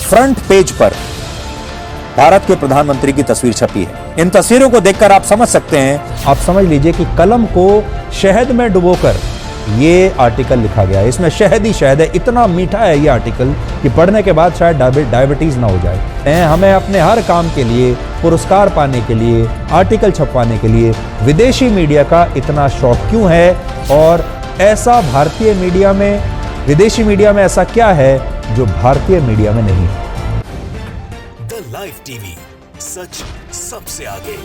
Front page पर भारत के प्रधानमंत्री की तस्वीर छपी है। इन तस्वीरों को देखकर आप समझ सकते हैं, आप समझ लीजिए कि कलम को शहद में डुबोकर ये आर्टिकल लिखा गया है। इसमें शहद ही शहद है, इतना मीठा है ये आर्टिकल कि पढ़ने के बाद शायद डायबिटीज ना हो जाए। हमें अपने हर काम के लिए, पुरस्कार पाने के लिए, आर्टिकल छपवाने के लिए विदेशी मीडिया का इतना शौक क्यों है, और ऐसा भारतीय मीडिया में, विदेशी मीडिया में ऐसा क्या है जो भारतीय मीडिया में नहीं है। द लाइव टीवी, सच सबसे आगे।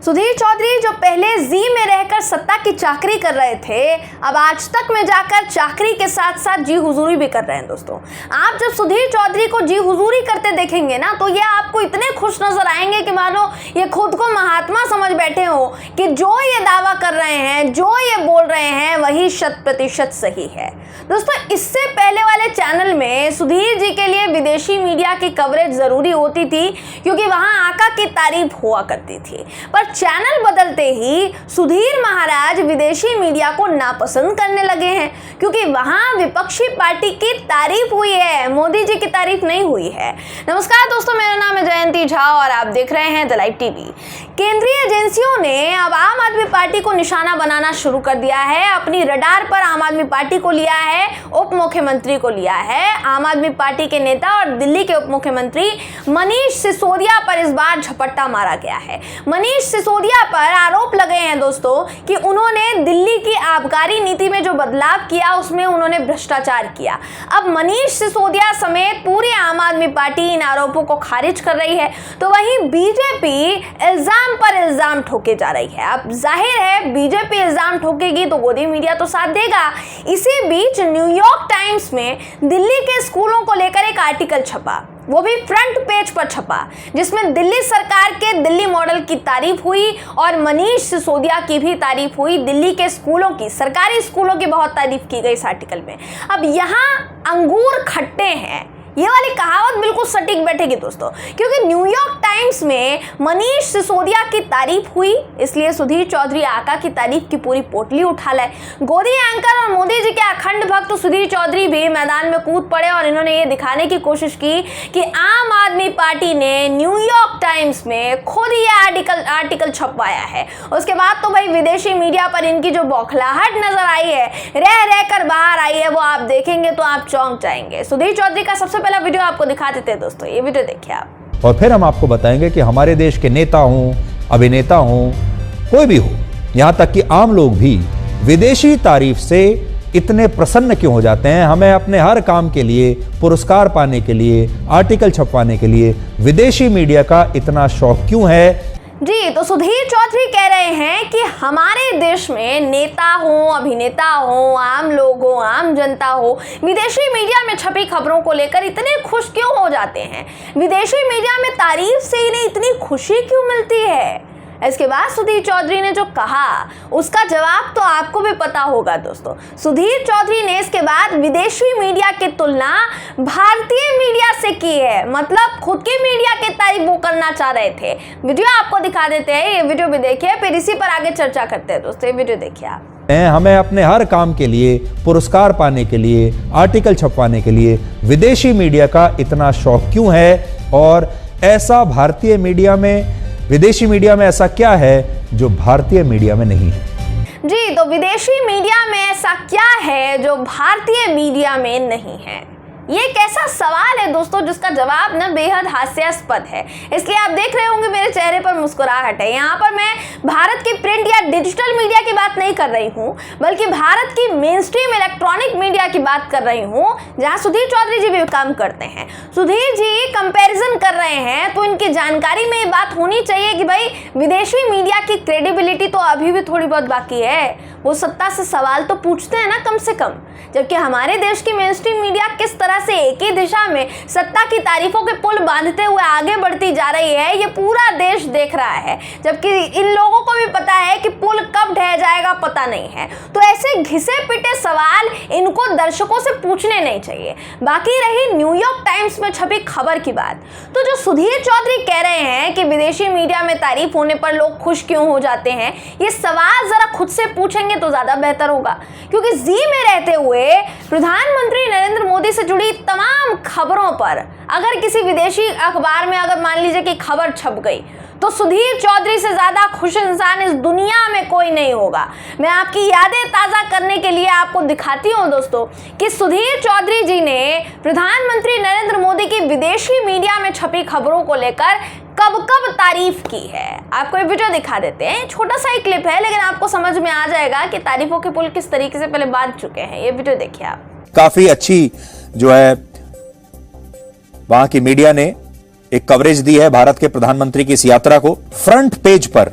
सुधीर चौधरी जो पहले जी में रहकर सत्ता की चाकरी कर रहे थे, अब आज तक में जाकर चाकरी के साथ साथ जी हुजूरी भी कर रहे हैं। दोस्तों, आप जब सुधीर चौधरी को जी हुजूरी करते देखेंगे ना, तो ये आपको इतने खुश नजर आएंगे कि मानो ये खुद को महात्मा समझ बैठे हो कि जो ये दावा कर रहे हैं, जो ये बोल रहे हैं, वही 100% सही है। दोस्तों, इससे पहले वाले चैनल में सुधीर जी के लिए विदेशी मीडिया की कवरेज जरूरी होती थी, क्योंकि वहां आका की तारीफ हुआ करती थी। पर चैनल बदलते ही सुधीर महाराज विदेशी मीडिया को नापसंद करने लगे हैं, क्योंकि वहां विपक्षी पार्टी की तारीफ हुई है, मोदी जी की तारीफ नहीं हुई है। नमस्कार दोस्तों, मेरा नाम है जयंती झा और आप देख रहे हैं द लाइव टीवी। केंद्रीय एजेंसियों ने अब आम आदमी पार्टी को निशाना बनाना शुरू कर दिया है। अपनी रडार पर आम आदमी पार्टी को लिया है, उप मुख्यमंत्री को लिया है। आम आदमी पार्टी के नेता और दिल्ली के उप मुख्यमंत्री मनीष सिसोदिया पर इस बार झपट्टा मारा गया है। मनीष सिसोदिया पर आरोप लगे हैं दोस्तों कि उन्होंने दिल्ली की आबकारी नीति में जो बदलाव किया, उसमें उन्होंने भ्रष्टाचार किया। अब मनीष सिसोदिया समेत पूरी आम आदमी पार्टी इन आरोपों को खारिज कर रही है, तो वहीं बीजेपी इल्जाम पर इल्जाम ठोके जा रही है। अब जाहिर है बीजेपी इल्जाम ठोकेगी तो गोदी मीडिया तो साथ देगा। इसी बीच न्यूयॉर्क टाइम्स में दिल्ली के स्कूलों को लेकर एक आर्टिकल छपा, वो भी फ्रंट पेज पर छपा, जिसमें दिल्ली सरकार के दिल्ली मॉडल की तारीफ हुई और मनीष सिसोदिया की भी तारीफ हुई। दिल्ली के स्कूलों की, सरकारी स्कूलों की बहुत तारीफ की गई इस आर्टिकल में। अब यहाँ अंगूर खट्टे हैं, ये वाली कहावत बिल्कुल सटीक बैठेगी दोस्तों, क्योंकि न्यूयॉर्क टाइम्स में मनीष सिसोदिया की तारीफ हुई, इसलिए सुधीर चौधरी आका की तारीफ की पूरी पोटली उठा लाए। गोदी एंकर और मोदी जी के अखंड भक्त सुधीर चौधरी भी मैदान में कूद पड़े और इन्होंने ये दिखाने की कोशिश की कि आम आदमी पार्टी ने न्यूयॉर्क टाइम्स में खुद ये आर्टिकल छपवाया है। उसके बाद तो भाई विदेशी मीडिया पर इनकी जो बौखलाहट नजर आई है, रह रहकर बाहर आई है, वो आप देखेंगे तो आप चौंक जाएंगे। सुधीर चौधरी का सबसे पहला वीडियो आपको दिखा देते हैं दोस्तों, ये वीडियो देखिए आप। और फिर हम आपको बताएंगे कि हमारे देश के नेता हों, अभिनेता हों, कोई भी हो, यहां तक कि आम लोग भी विदेशी तारीफ से इतने प्रसन्न क्यों हो जाते हैं। हमें अपने हर काम के लिए, पुरस्कार पाने के लिए, आर्टिकल छपवाने के लिए विदेशी मीडिया का इतना शौक क्यों है। जी, तो सुधीर चौधरी कह रहे हैं कि हमारे देश में नेता हो, अभिनेता हो, आम लोग हो, आम जनता हो, विदेशी मीडिया में छपी खबरों को लेकर इतने खुश क्यों हो जाते हैं। विदेशी मीडिया में तारीफ से इन्हें इतनी खुशी क्यों मिलती है। इसके बाद सुधीर चौधरी ने जो कहा, उसका जवाब तो आपको भी पता होगा दोस्तों। सुधीर चौधरी ने इसके बाद विदेशी मीडिया की तुलना भारतीय मीडिया से की है, मतलब खुद की मीडिया की तारीफ वो करना चाह रहे थे। वीडियो आपको दिखा देते हैं, ये वीडियो भी देखिए, फिर इसी पर आगे चर्चा करते हैं दोस्तों। ये वीडियो देखिए आप। हमें अपने हर काम के लिए, पुरस्कार पाने के लिए, आर्टिकल छपवाने के लिए विदेशी मीडिया का इतना शौक क्यों है, और ऐसा भारतीय मीडिया में, विदेशी मीडिया में ऐसा क्या है जो भारतीय मीडिया में नहीं है। जी, तो विदेशी मीडिया में ऐसा क्या है जो भारतीय मीडिया में नहीं है। ये एक ऐसा सवाल है दोस्तों जिसका जवाब ना बेहद हास्यास्पद है, इसलिए आप देख रहे होंगे मेरे चेहरे पर मुस्कुराहट है। यहाँ पर मैं भारत की प्रिंट या डिजिटल मीडिया की बात नहीं कर रही हूँ, बल्कि भारत की मेन स्ट्रीम इलेक्ट्रॉनिक मीडिया की बात कर रही हूँ, जहाँ सुधीर चौधरी जी भी काम करते हैं। सुधीर जी कंपैरिजन कर रहे हैं, तो इनकी जानकारी में ये बात होनी चाहिए कि भाई विदेशी मीडिया की क्रेडिबिलिटी तो अभी भी थोड़ी बहुत बाकी है। वो सत्ता से सवाल तो पूछते हैं ना कम से कम, जबकि हमारे देश की मेन स्ट्रीम मीडिया किस तरह से एक ही दिशा में सत्ता की तारीफों के पुल बांधते हुए आगे बढ़ती जा रही है, ये पूरा देश देख रहा है। जबकि इन लोगों को भी पता है कि पुल कब ढह जाएगा पता नहीं है। तो ऐसे घिसे पिटे सवाल इनको दर्शकों से पूछने नहीं चाहिए। बाकी रही न्यूयॉर्क टाइम्स में छपी खबर की बात, तो जो सुधीर चौधरी कह रहे हैं कि विदेशी मीडिया में तारीफ होने पर लोग खुश क्यों हो जाते हैं, ये सवाल जरा खुद से पूछेंगे तो ज्यादा बेहतर होगा। क्योंकि जी में रहते हुए प्रधानमंत्री नरेंद्र मोदी से जुड़ी तमाम खबरों पर अगर किसी विदेशी अखबार में अगर मान लीजिए कि खबर छप गई तो सुधीर चौधरी से ज्यादा खुश इंसान इस दुनिया में कोई नहीं होगा। मैं आपकी यादें ताजा करने के लिए आपको दिखाती हूं दोस्तों कि सुधीर चौधरी जी ने प्रधानमंत्री नरेंद्र मोदी की विदेशी मीडिया में छपी खबरों को लेकर कब कब तारीफ की है। आपको ये वीडियो दिखा देते हैं, छोटा सा ही क्लिप है लेकिन आपको समझ में आ जाएगा कि तारीफों के पुल किस तरीके से पहले बांध चुके हैं। ये वीडियो देखिए आप। काफी अच्छी जो है वहां की मीडिया ने एक कवरेज दी है भारत के प्रधानमंत्री की इस यात्रा को। फ्रंट पेज पर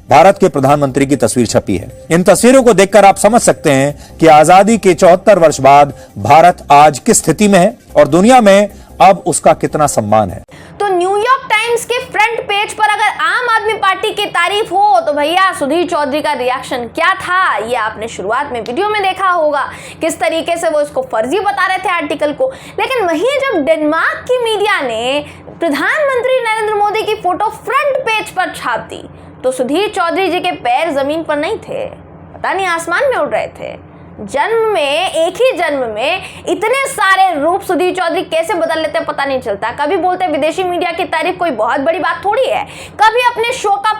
भारत के प्रधानमंत्री की तस्वीर छपी है। इन तस्वीरों को देखकर आप समझ सकते हैं कि आजादी के 74 वर्ष बाद भारत आज किस स्थिति में है और दुनिया में अब उसका कितना सम्मान है। तो न्यूयॉर्क टाइम्स के फ्रंट पेज पर अगर आम आदमी पार्टी की तारीफ हो तो भैया सुधीर चौधरी का रिएक्शन क्या था, ये आपने शुरुआत में वीडियो में देखा होगा किस तरीके से वो इसको फर्जी बता रहे थे आर्टिकल को। लेकिन वहीं जब डेनमार्क की मीडिया ने प्रधानमंत्री नरेंद्र मोदी की फोटो फ्रंट पेज पर छाप दी तो सुधीर चौधरी जी के पैर जमीन पर नहीं थे, पता नहीं आसमान में उड़ रहे थे। जन्म में, एक ही जन्म में इतने सारे रूप सुधीर चौधरी कैसे बदल लेते हैं पता नहीं चलता। कभी बोलते हैं विदेशी मीडिया की तारीफ कोई बहुत बड़ी बात थोड़ी है, कभी अपने शो का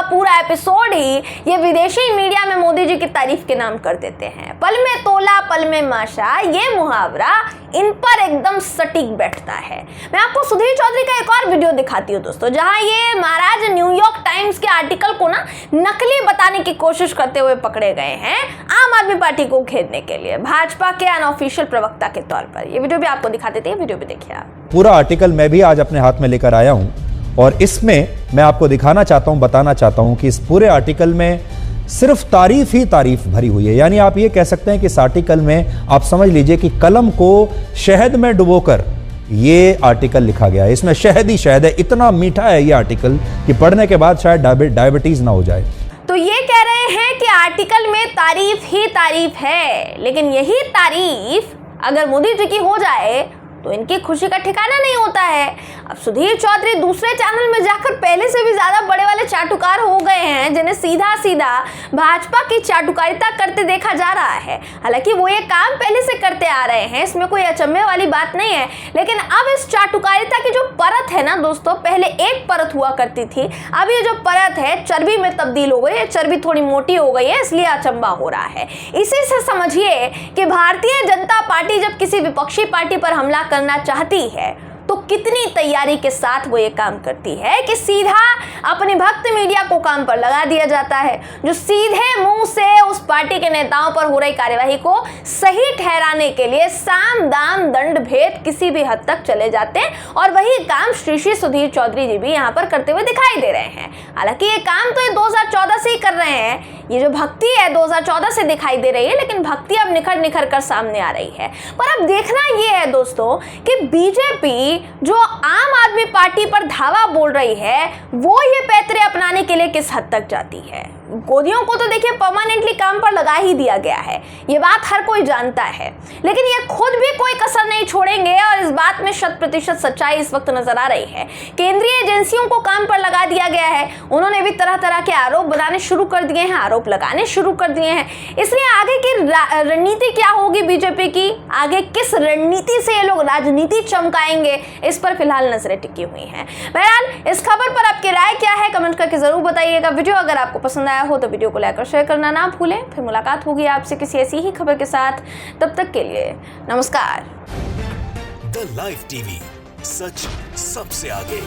पूरा एपिसोड ही ये विदेशी मीडिया में मोदी जी की तारीफ के नाम कर देते हैं। पल में तोला पल में माशा, ये मुहावरा इन पर एकदम सटीक बैठता है। मैं आपको सुधीर चौधरी का एक और वीडियो दिखाती हूँ दोस्तों, जहां ये महाराज न्यूयॉर्क टाइम्स के आर्टिकल को ना नकली बताने की कोशिश करते हुए पकड़े गए हैं आम आदमी पार्टी को घेरने के लिए, भाजपा के अनऑफिशियल प्रवक्ता के तौर पर। ये वीडियो भी आपको दिखा देते हैं, वीडियो भी देखिए आप। पूरा आर्टिकल मैं भी आज अपने हाथ में लेकर आया हूं और इसमें मैं आपको दिखाना चाहता हूं, बताना चाहता हूं कि इस पूरे आर्टिकल में सिर्फ तारीफ ही तारीफ भरी हुई है। यानी आप ये कह सकते हैं कि इस आर्टिकल में आप समझ लीजिए कि कलम को शहद में डुबोकर ये आर्टिकल लिखा गया है। इसमें शहद ही शहद है, इतना मीठा है ये आर्टिकल कि पढ़ने के बाद शायद डायबिटीज ना हो जाए। तो ये कह रहे हैं कि आर्टिकल में तारीफ ही तारीफ है, लेकिन यही तारीफ अगर मोदी जी की हो जाए तो इनकी खुशी का ठिकाना नहीं होता है। अब सुधीर चौधरी दूसरे चैनल में जाकर पहले से भी ज्यादा बड़े वाले चाटुकार हो गए हैं, जिन्हें सीधा सीधा भाजपा की चाटुकारिता करते देखा जा रहा है। हालांकि वो ये काम पहले से करते आ रहे हैं, इसमें कोई अचंभे वाली बात नहीं है, लेकिन अब इस चाटुकारिता की जो परत है ना दोस्तों, पहले एक परत हुआ करती थी, अब ये जो परत है चर्बी में तब्दील हो गई है, चर्बी थोड़ी मोटी हो गई है, इसलिए अचंभा हो रहा है। इसी से समझिए कि भारतीय जनता पार्टी जब किसी विपक्षी पार्टी पर हमला करना चाहती है तो कितनी तैयारी के साथ वो ये काम करती है कि सीधा अपनी भक्त मीडिया को काम पर लगा दिया जाता है, जो सीधे मुंह से उस पार्टी के नेताओं पर हो रही कार्यवाही को सही ठहराने के लिए साम दाम दंड भेद किसी भी हद तक चले जाते हैं। और वही काम श्री सुधीर चौधरी जी भी यहाँ पर करते हुए दिखाई दे रहे हैं। हालांकि ये काम तो ये 2014 से ही कर रहे हैं, ये जो भक्ति है 2014 से दिखाई दे रही है, लेकिन भक्ति अब निखर कर सामने आ रही है। पर अब देखना ये है दोस्तों कि बीजेपी जो आम आदमी पार्टी पर धावा बोल रही है वो ये पैतरे अपनाने के लिए किस हद तक जाती है। गोदियों को तो देखिए परमानेंटली काम पर लगा ही दिया गया है, ये बात हर कोई जानता है, लेकिन ये खुद भी कोई कसर नहीं छोड़ेंगे और इस बात में 100% सच्चाई इस वक्त नजर आ रही है। केंद्रीय एजेंसियों को काम पर लगा दिया गया है, उन्होंने भी तरह तरह के आरोप बनाने शुरू कर दिए हैं, आरोप लगाने शुरू कर दिए हैं। इसलिए आगे की रणनीति क्या होगी बीजेपी की, आगे किस रणनीति से ये लोग राजनीति चमकाएंगे, इस पर फिलहाल नजरें टिकी हुई हैं। बहरहाल इस खबर पर आपकी राय क्या है कमेंट करके जरूर बताइएगा। वीडियो अगर आपको पसंद आया हो तो वीडियो को लाइक और शेयर करना ना भूलें। फिर मुलाकात होगी आपसे किसी ऐसी ही खबर के साथ, तब तक के लिए नमस्कार। द लाइव टीवी, सच सबसे आगे।